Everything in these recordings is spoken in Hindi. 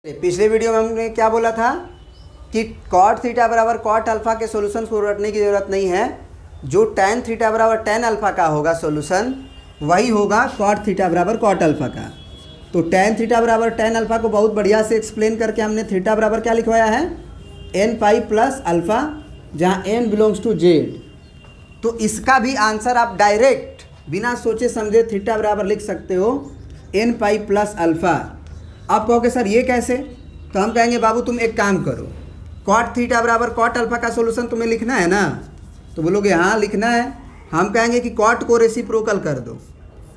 पिछले वीडियो में हमने क्या बोला था कि कॉट थीटा बराबर कॉट अल्फ़ा के सॉल्यूशन को रटने की ज़रूरत नहीं है। जो टैन थीटा बराबर टैन अल्फ़ा का होगा सॉल्यूशन वही होगा कॉट थीटा बराबर कॉट अल्फ़ा का। तो टैन थीटा बराबर टैन अल्फ़ा को बहुत बढ़िया से एक्सप्लेन करके हमने थीटा बराबर क्या लिखवाया है, एन पाई प्लस अल्फ़ा, जहाँ एन बिलोंग्स टू जेड। तो इसका भी आंसर आप डायरेक्ट बिना सोचे समझे थीटा बराबर लिख सकते हो एन पाई प्लस अल्फ़ा। आप कहोगे सर ये कैसे, तो हम कहेंगे बाबू तुम एक काम करो, कॉट थीटा बराबर कॉट अल्फ़ा का सॉल्यूशन तुम्हें लिखना है ना, तो बोलोगे हाँ लिखना है। हम कहेंगे कि कॉट को रेसिप्रोकल कर दो,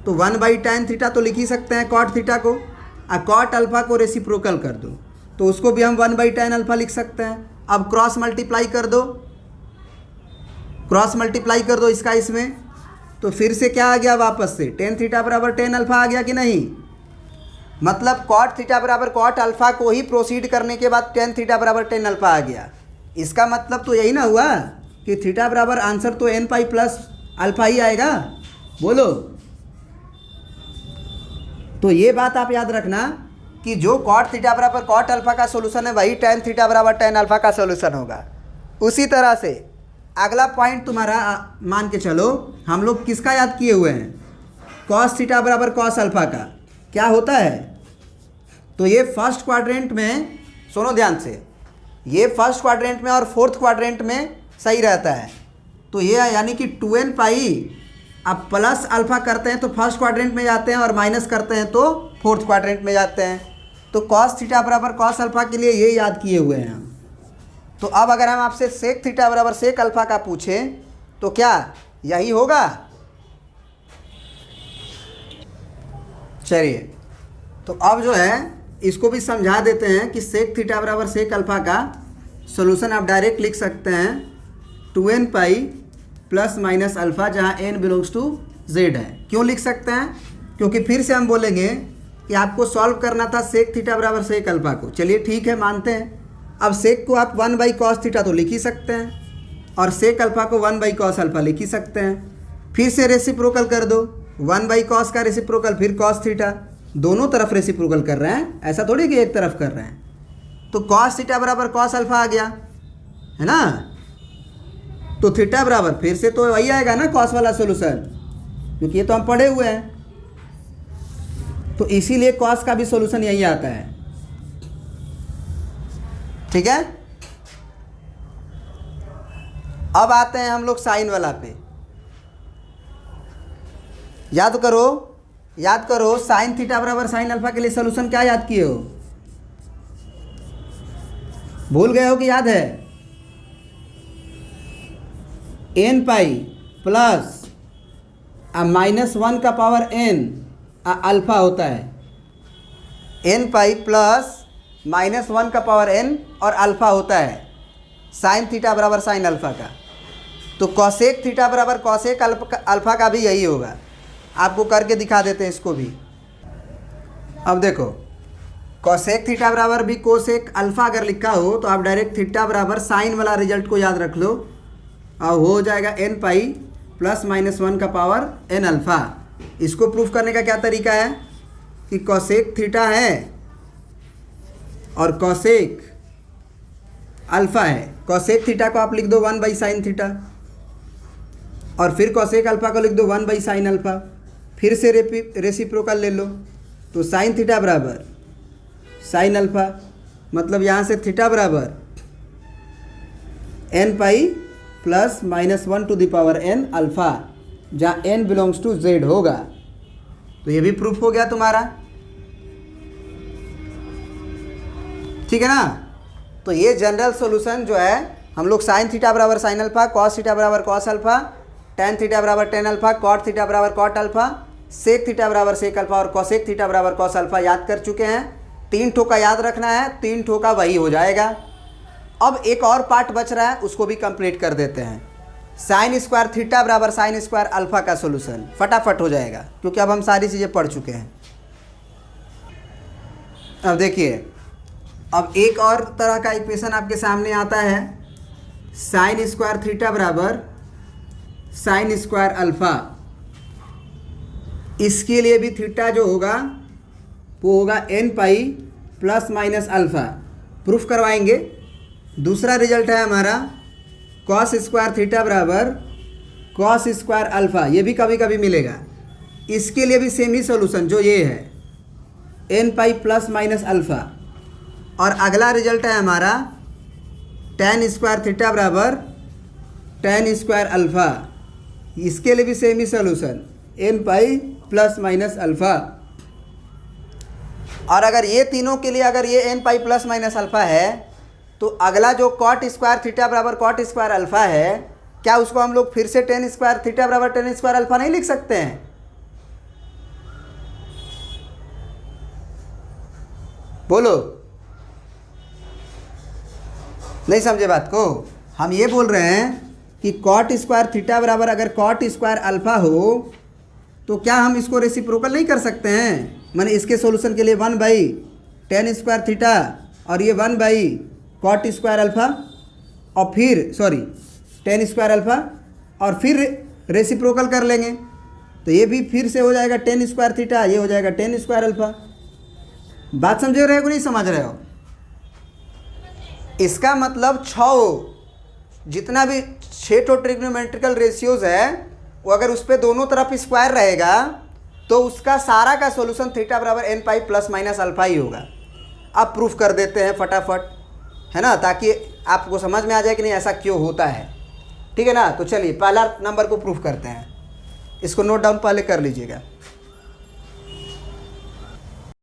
तो 1/tan थीटा तो लिख ही सकते हैं कॉट थीटा को, और कॉट अल्फ़ा को रेसिप्रोकल कर दो तो उसको भी हम 1/tan अल्फ़ा लिख सकते हैं। अब क्रॉस मल्टीप्लाई कर दो, क्रॉस मल्टीप्लाई कर दो इसका इसमें, तो फिर से क्या आ गया वापस से टेन थीटा बराबर टेन अल्फ़ा आ गया कि नहीं। मतलब कॉट थीटा बराबर कॉट अल्फ़ा को ही प्रोसीड करने के बाद टेन थीटा बराबर टेन अल्फ़ा आ गया। इसका मतलब तो यही ना हुआ कि थीटा बराबर आंसर तो एन पाई प्लस अल्फ़ा ही आएगा। बोलो, तो ये बात आप याद रखना कि जो कॉट थीटा बराबर कॉट अल्फ़ा का सॉल्यूशन है वही टेन थीटा बराबर टेन अल्फ़ा का सॉल्यूशन होगा। उसी तरह से अगला पॉइंट तुम्हारा मान के चलो, हम लोग किसका याद किए हुए हैं, कॉस थीटा बराबर कॉस अल्फ़ा का क्या होता है। तो ये फर्स्ट क्वाड्रेंट में, सुनो ध्यान से, ये फर्स्ट क्वाड्रेंट में और फोर्थ क्वाड्रेंट में सही रहता है। तो ये यानी कि 2n पाई, अब प्लस अल्फ़ा करते हैं तो फर्स्ट क्वाड्रेंट में जाते हैं और माइनस करते हैं तो फोर्थ क्वाड्रेंट में जाते हैं। तो कॉस थीटा बराबर कॉस अल्फ़ा के लिए ये याद किए हुए हैं हम। तो अब अगर हम आपसे सेक थीटा बराबर सेक अल्फ़ा का पूछें तो क्या यही होगा। चलिए, तो अब जो है इसको भी समझा देते हैं कि सेक थीटा बराबर सेक अल्फ़ा का सॉल्यूशन आप डायरेक्ट लिख सकते हैं 2n पाई प्लस माइनस अल्फ़ा, जहाँ n बिलोंग्स टू z है। क्यों लिख सकते हैं, क्योंकि फिर से हम बोलेंगे कि आपको सॉल्व करना था सेक थीटा बराबर सेक अल्फ़ा को। चलिए ठीक है, मानते हैं। अब सेक को आप 1/cos थीटा तो लिख ही सकते हैं और सेक अल्फ़ा को 1/cos अल्फ़ा लिख ही सकते हैं। फिर से रेसिप्रोकल कर दो, 1/cos का रेसिप्रोकल फिर cos थीटा, दोनों तरफ रेसिप्रोकल कर रहे हैं, ऐसा थोड़ी कि एक तरफ कर रहे हैं। तो cos थीटा बराबर cos अल्फ़ा आ गया है ना। तो थीटा बराबर फिर से तो वही आएगा ना cos वाला सॉल्यूशन, क्योंकि ये तो हम पढ़े हुए हैं। तो इसीलिए cos का भी सॉल्यूशन यही आता है। ठीक है, अब आते हैं हम लोग साइन वाला पे। याद करो साइन थीटा बराबर साइन अल्फ़ा के लिए सॉल्यूशन क्या याद किए हो, भूल गए हो कि याद है, एन पाई प्लस -1 का पावर n अल्फ़ा होता है। एन पाई प्लस -1 का पावर n और अल्फ़ा होता है साइन थीटा बराबर साइन अल्फ़ा का। तो कॉसेक थीटा बराबर कॉसेक अल्फ़ा का भी यही होगा। आपको करके दिखा देते हैं इसको भी। अब देखो, कॉसेक थीटा बराबर भी कोसेक अल्फ़ा अगर लिखा हो तो आप डायरेक्ट थीटा बराबर साइन वाला रिजल्ट को याद रख लो और हो जाएगा एन पाई प्लस -1 का पावर n अल्फ़ा। इसको प्रूफ करने का क्या तरीका है कि कॉसेक थीटा है और कॉसेक अल्फ़ा है। कॉसेक थीटा को आप लिख दो 1/sin थीटा और फिर कॉसेक अल्फ़ा को लिख दो 1/sin अल्फ़ा, फिर से रेसिप्रोकल ले लो। तो साइन थीटा बराबर साइन अल्फ़ा, मतलब यहाँ से थीटा बराबर n pi plus -1 to the power n alpha, जहाँ n बिलोंग्स टू z होगा। तो ये भी प्रूफ हो गया तुम्हारा, ठीक है ना। तो ये जनरल सॉल्यूशन जो है हम लोग साइन थीटा बराबर साइन अल्फ़ा, कॉस थीटा बराबर कॉस अल्फ़ा, टैन थीटा बराबर टेन अल्फ़ा, कॉट थीटा बराबर कॉट अल्फ़ा, सेक थीटा बराबर सेक अल्फ़ा और कॉसेक थीटा बराबर कॉस अल्फ़ा याद कर चुके हैं। 3 ठो का याद रखना है, 3 ठो का वही हो जाएगा। अब एक और पार्ट बच रहा है, उसको भी कंप्लीट कर देते हैं। साइन स्क्वायर थीटा बराबर साइन स्क्वायर अल्फ़ा का सॉल्यूशन फटाफट हो जाएगा, क्योंकि अब हम सारी चीज़ें पढ़ चुके हैं। अब देखिए, अब एक और तरह का इक्वेशन आपके सामने आता है, साइन स्क्वायर थीटा बराबर साइन स्क्वायर अल्फ़ा। इसके लिए भी थीटा जो होगा वो होगा n pi plus minus alpha proof करवाएंगे। दूसरा रिजल्ट है हमारा कॉस स्क्वायर थीटा बराबर कॉस स्क्वायर अल्फ़ा, ये भी कभी कभी मिलेगा। इसके लिए भी सेम ही सॉल्यूशन जो ये है n pi plus minus alpha. और अगला रिजल्ट है हमारा tan स्क्वायर थीटा बराबर tan स्क्वायर अल्फ़ा, इसके लिए भी सेम ही solution n pi plus minus alpha. और अगर ये तीनों के लिए अगर ये n pi plus minus alpha है तो अगला जो कॉट स्क्वायर थीटा बराबर कॉट स्क्वायर अल्फ़ा है, क्या उसको हम लोग फिर से tan स्क्वायर थीटा बराबर tan स्क्वायर अल्फ़ा नहीं लिख सकते हैं? बोलो, नहीं समझे बात को? हम ये बोल रहे हैं कि कॉट स्क्वायर थीटा बराबर अगर कॉट स्क्वायर अल्फ़ा हो तो क्या हम इसको रेसिप्रोकल नहीं कर सकते हैं? माने इसके सॉल्यूशन के लिए 1/tan स्क्वायर थीटा और ये 1/कॉट स्क्वायर अल्फ़ा और फिर tan स्क्वायर अल्फ़ा और फिर रेसिप्रोकल कर लेंगे तो ये भी फिर से हो जाएगा tan स्क्वायर थीटा, ये हो जाएगा tan स्क्वायर अल्फ़ा। बात समझ रहे हो कि नहीं समझ रहे हो? इसका मतलब 6 जितना भी 6 ट्रिग्नोमेट्रिकल रेशियोज़ है वो अगर उस पर दोनों तरफ स्क्वायर रहेगा तो उसका सारा का सॉल्यूशन थीटा बराबर n pi plus minus alpha ही होगा। अब प्रूफ कर देते हैं फटाफट, है ना, ताकि आपको समझ में आ जाए कि नहीं ऐसा क्यों होता है। ठीक है ना, तो चलिए पहला नंबर को प्रूफ करते हैं। इसको नोट डाउन पहले कर लीजिएगा।